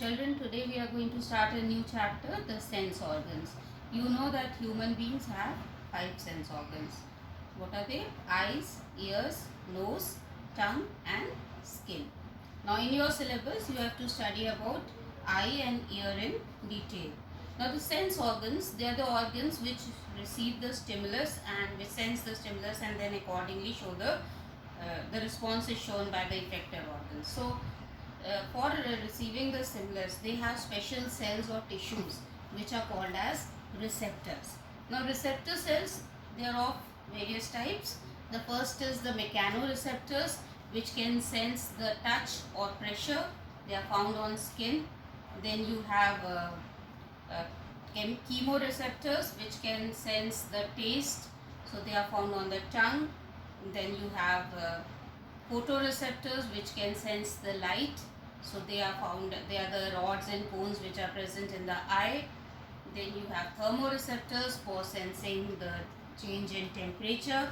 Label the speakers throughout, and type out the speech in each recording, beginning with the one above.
Speaker 1: Children, today we are going to start a new chapter, the sense organs. You know that human beings have 5 sense organs. What are they? Eyes, ears, nose, tongue and skin. Now in your syllabus you have to study about eye and ear in detail. Now the sense organs, they are the organs which receive the stimulus and which sense the stimulus and then accordingly show the response is shown by the effector organs. So for receiving the stimulus, they have special cells or tissues which are called as receptors. Now receptor cells, they are of various types. The first is the mechanoreceptors, which can sense the touch or pressure. They are found on skin. Then you have chemoreceptors, which can sense the taste. So they are found on the tongue. Then you have photoreceptors, which can sense the light. So they are the rods and cones which are present in the eye. Then you have thermoreceptors for sensing the change in temperature.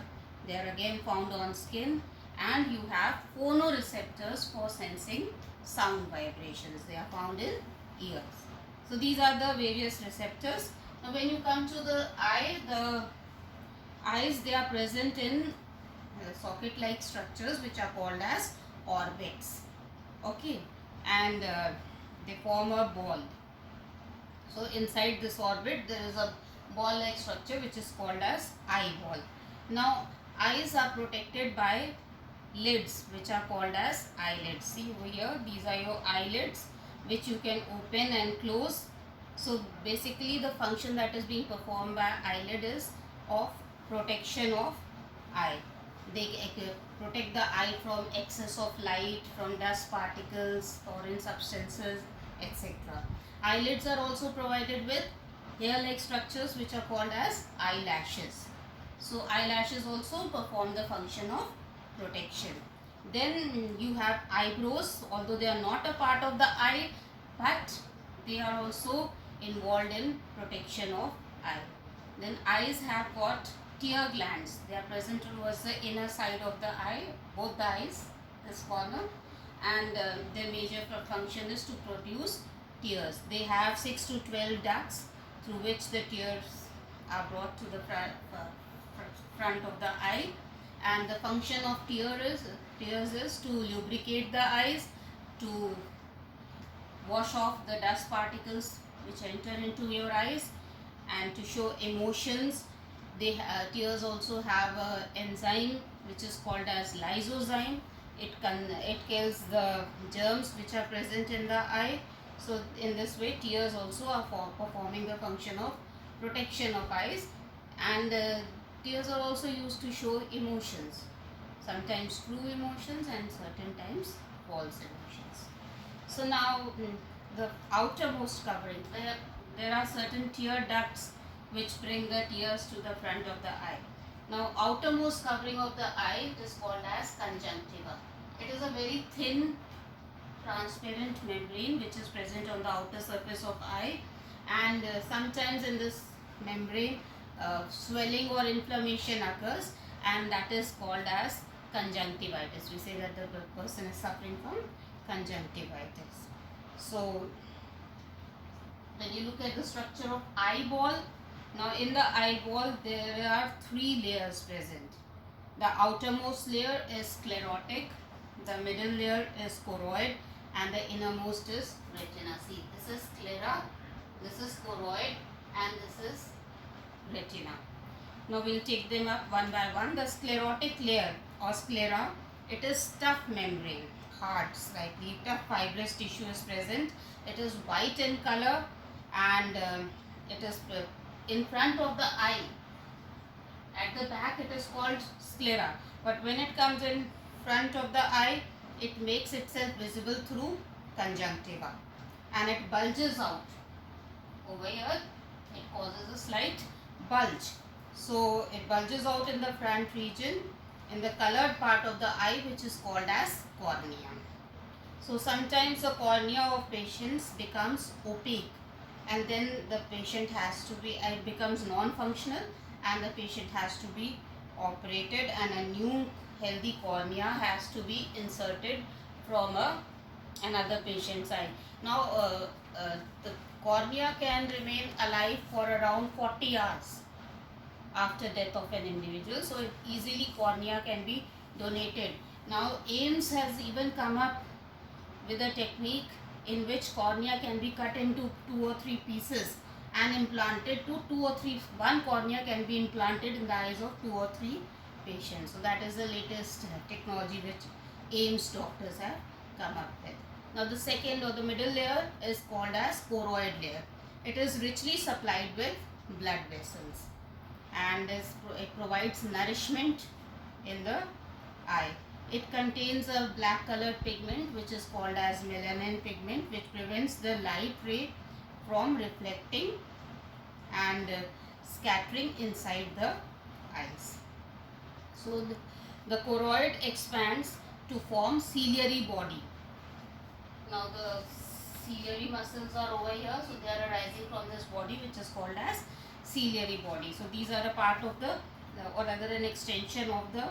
Speaker 1: They are again found on skin. And you have phonoreceptors for sensing sound vibrations. They are found in ears. So these are the various receptors. Now when you come to the eyes, they are present in socket-like structures which are called as orbits. Okay, and they form a ball. So inside this orbit there is a ball-like structure which is called as eyeball. Now eyes are protected by lids which are called as eyelids. See over here, these are your eyelids which you can open and close. So basically the function that is being performed by eyelid is of protection of eye. They protect the eye from excess of light, from dust particles, foreign substances, etc. Eyelids are also provided with hair-like structures which are called as eyelashes. So eyelashes also perform the function of protection. Then you have eyebrows, although they are not a part of the eye, but they are also involved in protection of eye. Then eyes have got tear glands. They are present towards the inner side of the eye, both the eyes, this corner, and their major function is to produce tears. They have 6 to 12 ducts through which the tears are brought to the front of the eye, and the function of tears is to lubricate the eyes, to wash off the dust particles which enter into your eyes, and to show emotions. Tears also have an enzyme which is called as lysozyme. It kills the germs which are present in the eye. So in this way tears also are performing the function of protection of eyes, and tears are also used to show emotions, sometimes true emotions and certain times false emotions. So now the outermost covering, there are certain tear ducts which bring the tears to the front of the eye. Now outermost covering of the eye is called as conjunctiva. It is a very thin transparent membrane which is present on the outer surface of eye, and sometimes in this membrane swelling or inflammation occurs, and that is called as conjunctivitis. We say that the person is suffering from conjunctivitis. So when you look at the structure of eyeball, now in the eyeball there are 3 layers present. The outermost layer is sclerotic, the middle layer is choroid, and the innermost is retina. See, this is sclera, this is choroid, and this is retina. Now we'll take them up one by one. The sclerotic layer or sclera, it is tough membrane, hard, slightly tough fibrous tissue is present. It is white in color, and it is in front of the eye. At the back it is called sclera, but when it comes in front of the eye, it makes itself visible through conjunctiva, and it bulges out. Over here it causes a slight bulge. So it bulges out in the front region, in the colored part of the eye, which is called as cornea. So sometimes the cornea of patients becomes opaque, and then the patient has to be, it becomes non-functional, and the patient has to be operated, and a new healthy cornea has to be inserted from a another patient's eye. Now, the cornea can remain alive for around 40 hours after death of an individual. So, easily cornea can be donated. Now, AIMS has even come up with a technique in which cornea can be cut into 2 or 3 pieces and implanted to 2 or 3. One cornea can be implanted in the eyes of 2 or 3 patients. So that is the latest technology which AIMS doctors have come up with. Now the second or the middle layer is called as choroid layer. It is richly supplied with blood vessels and it provides nourishment in the eye. It contains a black colored pigment which is called as melanin pigment, which prevents the light ray from reflecting and scattering inside the eyes. So the choroid expands to form ciliary body. Now the ciliary muscles are over here, so they are arising from this body which is called as ciliary body. So these are a part of the, or rather an extension of the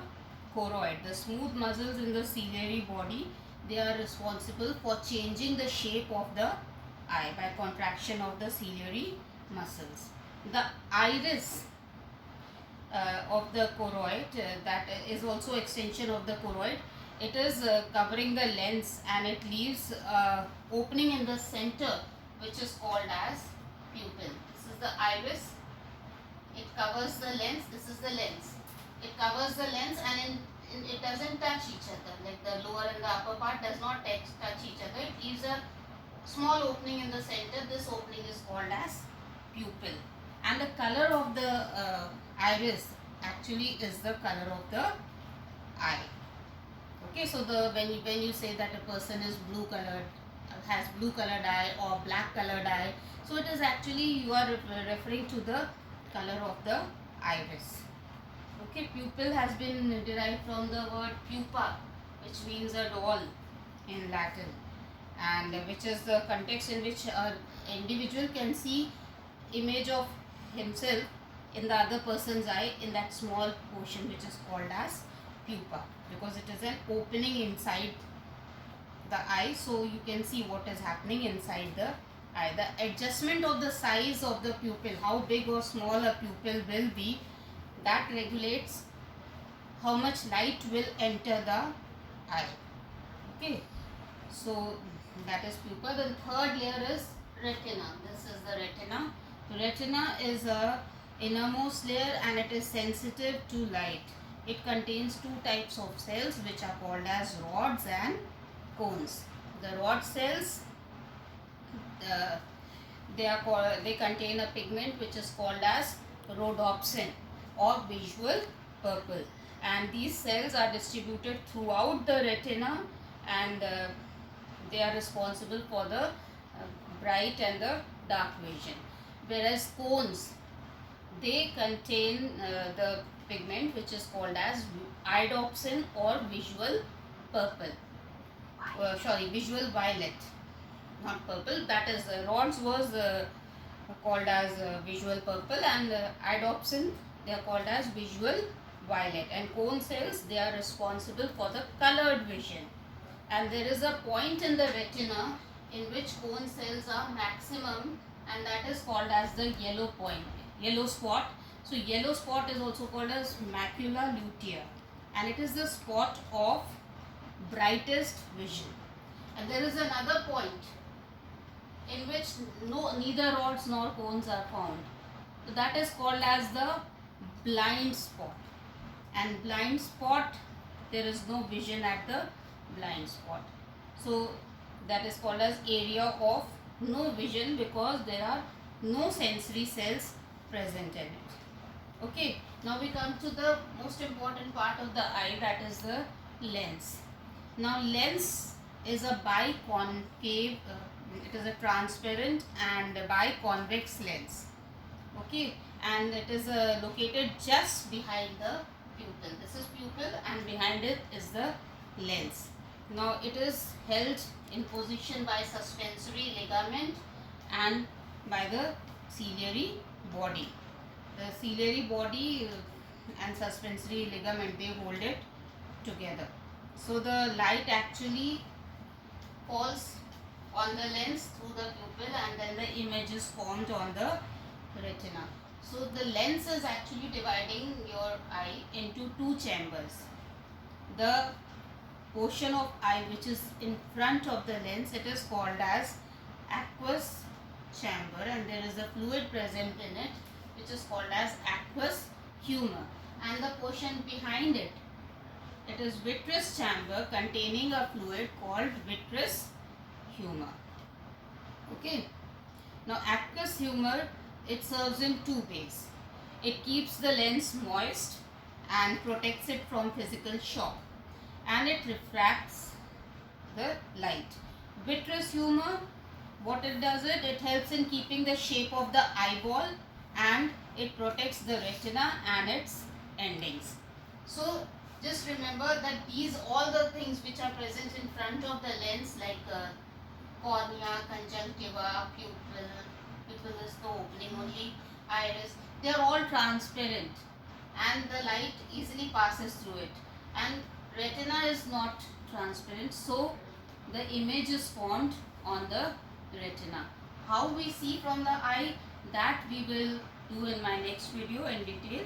Speaker 1: choroid. The smooth muscles in the ciliary body, they are responsible for changing the shape of the eye by contraction of the ciliary muscles. The iris of the choroid, that is also extension of the choroid. It is covering the lens and it leaves opening in the center which is called as pupil. This is the iris. It covers the lens. This is the lens. It covers the lens and it doesn't touch each other. Like the lower and the upper part does not touch each other. It leaves a small opening in the center. This opening is called as pupil. And the color of the iris actually is the color of the eye. Okay, so when you say that a person is blue colored, has blue colored eye or black colored eye, so it is actually you are referring to the color of the iris. Okay, pupil has been derived from the word pupa, which means a doll in Latin, and which is the context in which an individual can see image of himself in the other person's eye in that small portion which is called as pupa, because it is an opening inside the eye, so you can see what is happening inside the eye. The adjustment of the size of the pupil, how big or small a pupil will be, that regulates how much light will enter the eye. Okay, so that is pupa. The third layer is retina. This is the retina. Retina is a innermost layer and it is sensitive to light. It contains 2 types of cells which are called as rods and cones. The rod cells, they contain a pigment which is called as rhodopsin or visual purple, and these cells are distributed throughout the retina and they are responsible for the bright and the dark vision. Whereas cones, they contain the pigment which is called as iodopsin or visual purple. Visual violet, not purple. That is, rods was called as visual purple, and iodopsin, they are called as visual violet. And cone cells, they are responsible for the colored vision. And there is a point in the retina in which cone cells are maximum, and that is called as the yellow point, yellow spot. So yellow spot is also called as macula lutea, and it is the spot of brightest vision. And there is another point in which neither rods nor cones are found. So that is called as the blind spot. And blind spot, there is no vision at the blind spot. So that is called as area of no vision, because there are no sensory cells present in it. Okay, now we come to the most important part of the eye, that is the lens. Now lens is a biconcave, it is a transparent and biconvex lens. Okay, and it is located just behind the pupil. This is pupil and behind it is the lens. Now it is held in position by suspensory ligament and by the ciliary body. The ciliary body and suspensory ligament, they hold it together. So the light actually falls on the lens through the pupil, and then the image is formed on the retina. So the lens is actually dividing your eye into two chambers. The portion of eye which is in front of the lens, it is called as aqueous chamber, and there is a fluid present in it which is called as aqueous humor, and the portion behind it, it is vitreous chamber containing a fluid called vitreous humor. Okay. Now aqueous humor, it serves in two ways. It keeps the lens moist and protects it from physical shock, and it refracts the light. Vitreous humor, what it does, it helps in keeping the shape of the eyeball, and it protects the retina and its endings. So just remember that these all the things which are present in front of the lens, like cornea, conjunctiva, pupil is the opening only, iris, they are all transparent and the light easily passes through it, and retina is not transparent, so the image is formed on the retina. How we see from the eye, that we will do in my next video in detail.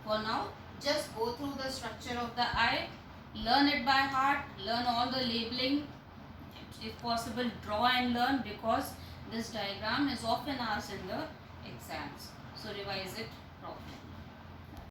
Speaker 1: For now, just go through the structure of the eye, learn it by heart, learn all the labeling, if possible draw and learn, because this diagram is often asked in the exams. So revise it properly.